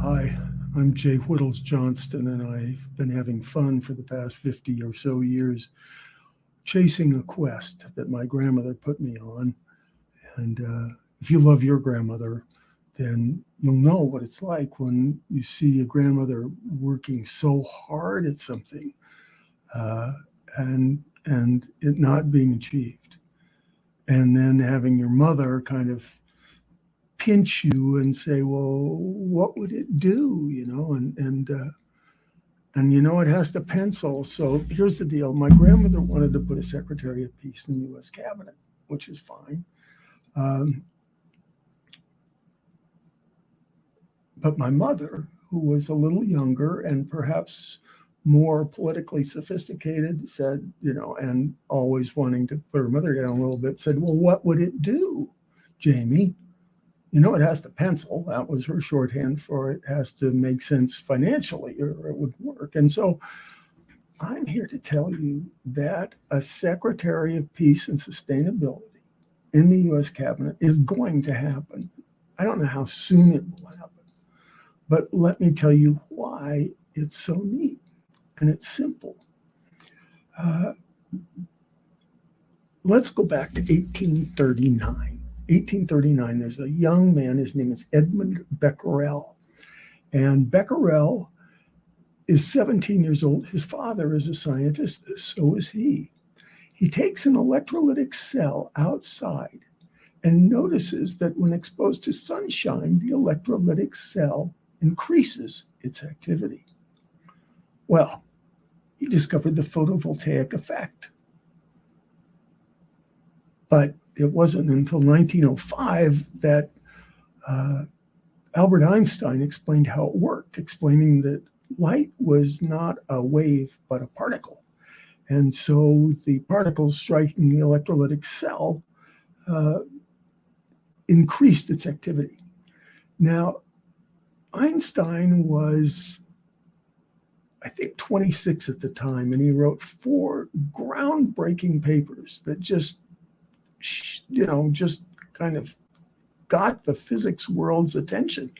Hi, I'm Jay Whittles Johnston, and I've been having fun for the past 50 or so years chasing a quest that my grandmother put me on. And if you love your grandmother, then you'll know what it's like when you see a grandmother working so hard at something uh, and it not being achieved. And then having your mother kind of pinch you and say, well, what would it do? It has to pencil. So here's the deal. My grandmother wanted to put a Secretary of Peace in the U.S. cabinet, which is fine. Um, but my mother, who was a little younger and perhaps more politically sophisticated, said, and always wanting to put her mother down a little bit, said, well, what would it do, Jamie? It has to pencil. That was her shorthand for it has to make sense financially or it would work. And so I'm here to tell you that a Secretary of Peace and Sustainability in the U.S. cabinet is going to happen. I don't know how soon it will happen, but let me tell you why it's so neat. And it's simple. Uh, let's go back to 1839. 1839, there's a young man, his name is Edmund Becquerel. And Becquerel is 17 years old. His father is a scientist, so is he. He takes an electrolytic cell outside and notices that when exposed to sunshine, the electrolytic cell increases its activity. Well, he discovered the photovoltaic effect. But it wasn't until 1905 that Albert Einstein explained how it worked, explaining that light was not a wave, but a particle. And so the particles striking the electrolytic cell increased its activity. Now, Einstein was, I think, 26 at the time, and he wrote 4 groundbreaking papers that just kind of got the physics world's attention.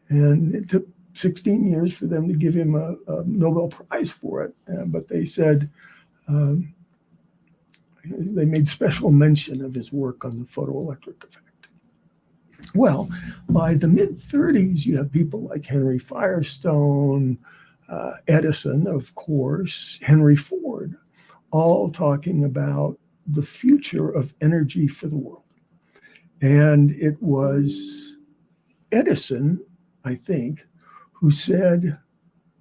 And it took 16 years for them to give him a Nobel Prize for it. But they said, they made special mention of his work on the photoelectric effect. Well, by the mid-30s, you have people like Henry Firestone, Edison, of course, Henry Ford, all talking about the future of energy for the world. And it was Edison, I think, who said,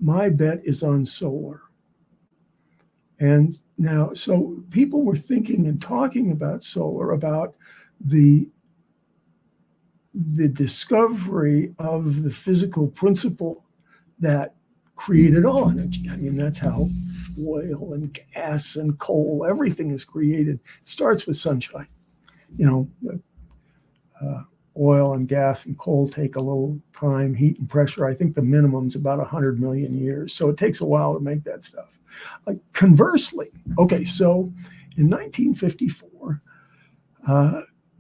my bet is on solar. And now, so people were thinking and talking about solar, about the discovery of the physical principle that created all energy. I mean, that's how oil and gas and coal, everything is created. It starts with sunshine. Oil and gas and coal take a little time, heat and pressure. I think the minimum is about 100 million years. So it takes a while to make that stuff. Conversely, so in 1954,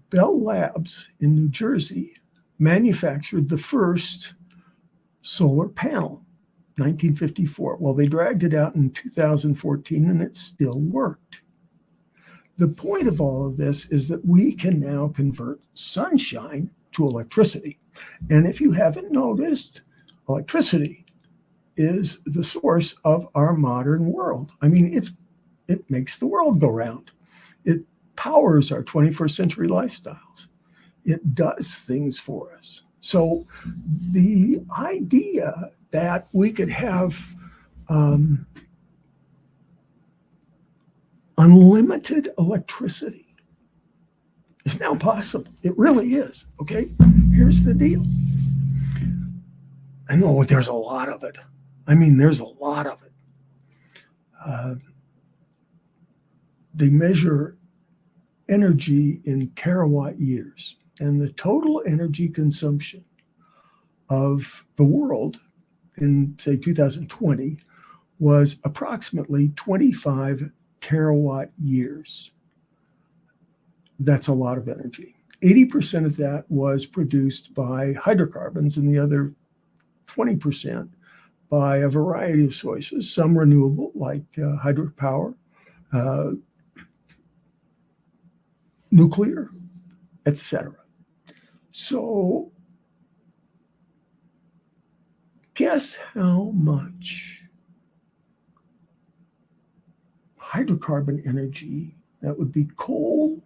Bell Labs in New Jersey manufactured the first solar panel, 1954. Well, they dragged it out in 2014 and it still worked. The point of all of this is that we can now convert sunshine to electricity. And if you haven't noticed, electricity is the source of our modern world. I mean, it makes the world go round. It powers our 21st century lifestyles. It does things for us. So the idea that we could have unlimited electricity is now possible. It really is, okay? Here's the deal. I know there's a lot of it. I mean, there's a lot of it. They measure energy in terawatt years, and the total energy consumption of the world in, say, 2020 was approximately 25 terawatt years. That's a lot of energy. 80% of that was produced by hydrocarbons, and the other 20% by a variety of sources, some renewable like hydropower, nuclear, etc. So guess how much hydrocarbon energy, that would be coal,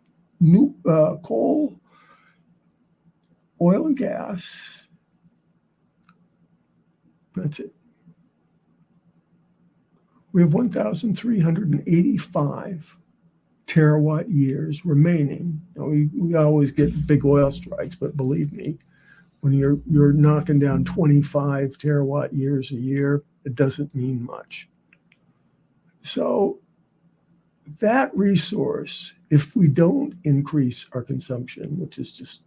oil and gas, that's it. We have 1,385 terawatt years remaining. We always get big oil strikes, but believe me, when you're knocking down 25 terawatt years a year, it doesn't mean much. So that resource, if we don't increase our consumption, which is just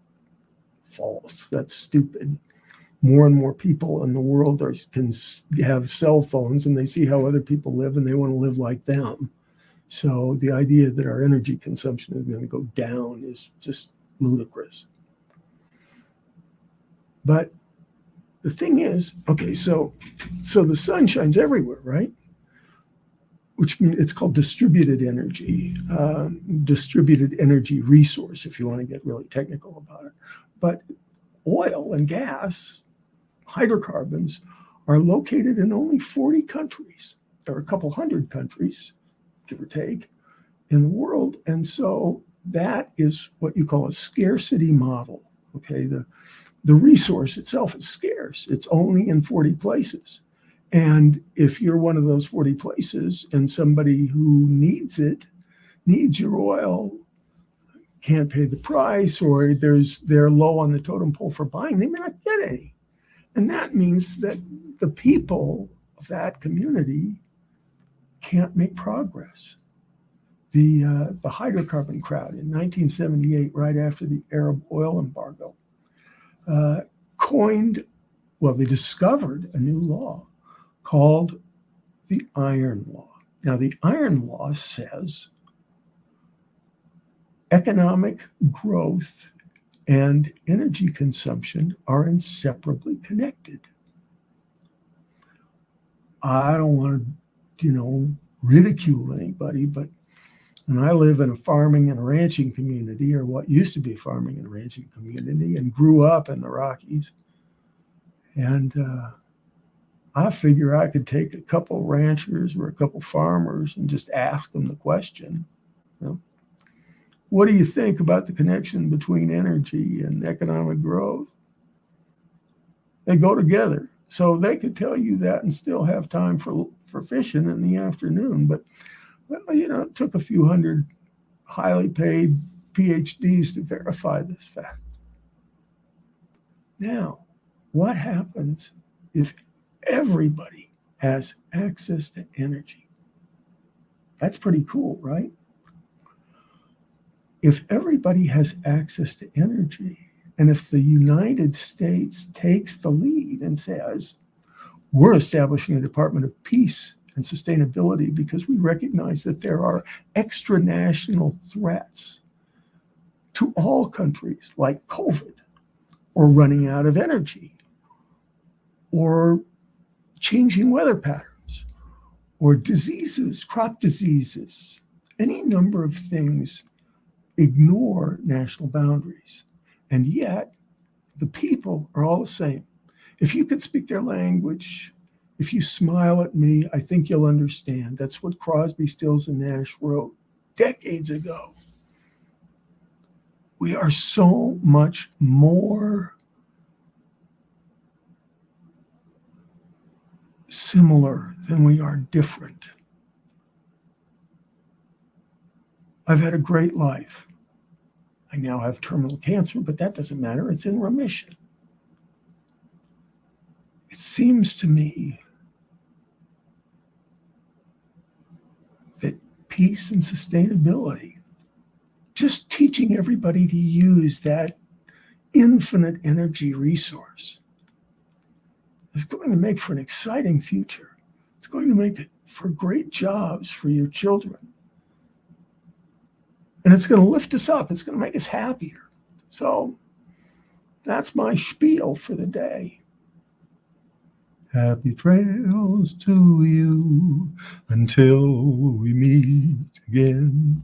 false, that's stupid. More and more people in the world can have cell phones, and they see how other people live and they want to live like them. So the idea that our energy consumption is going to go down is just ludicrous. But the thing is, okay, so the sun shines everywhere, right? Which means it's called distributed energy resource, if you want to get really technical about it. But oil and gas, hydrocarbons, are located in only 40 countries. There are a couple hundred countries, give or take, in the world. And so that is what you call a scarcity model, okay? The resource itself is scarce. It's only in 40 places. And if you're one of those 40 places and somebody who needs your oil, can't pay the price, or they're low on the totem pole for buying, they may not get any. And that means that the people of that community can't make progress. The hydrocarbon crowd in 1978, right after the Arab oil embargo, they discovered a new law called the Iron Law. Now, the Iron Law says economic growth and energy consumption are inseparably connected. I don't want to, ridicule anybody, but when I live in a farming and ranching community, or what used to be a farming and ranching community, and grew up in the Rockies, and I figure I could take a couple ranchers or a couple farmers and just ask them the question, what do you think about the connection between energy and economic growth? They go together. So they could tell you that and still have time for fishing in the afternoon. But, it took a few hundred highly paid PhDs to verify this fact. Now, what happens if everybody has access to energy? That's pretty cool, right? If everybody has access to energy, and if the United States takes the lead and says, we're establishing a Department of Peace and Sustainability because we recognize that there are extra-national threats to all countries, like COVID, or running out of energy, or changing weather patterns, or diseases, crop diseases, any number of things ignore national boundaries. And yet, the people are all the same. If you could speak their language, if you smile at me, I think you'll understand. That's what Crosby, Stills, and Nash wrote decades ago. We are so much more similar than we are different. I've had a great life. I now have terminal cancer, but that doesn't matter. It's in remission. It seems to me that peace and sustainability, just teaching everybody to use that infinite energy resource, is going to make for an exciting future. It's going to make it for great jobs for your children. And it's going to lift us up. It's going to make us happier. So that's my spiel for the day. Happy trails to you until we meet again.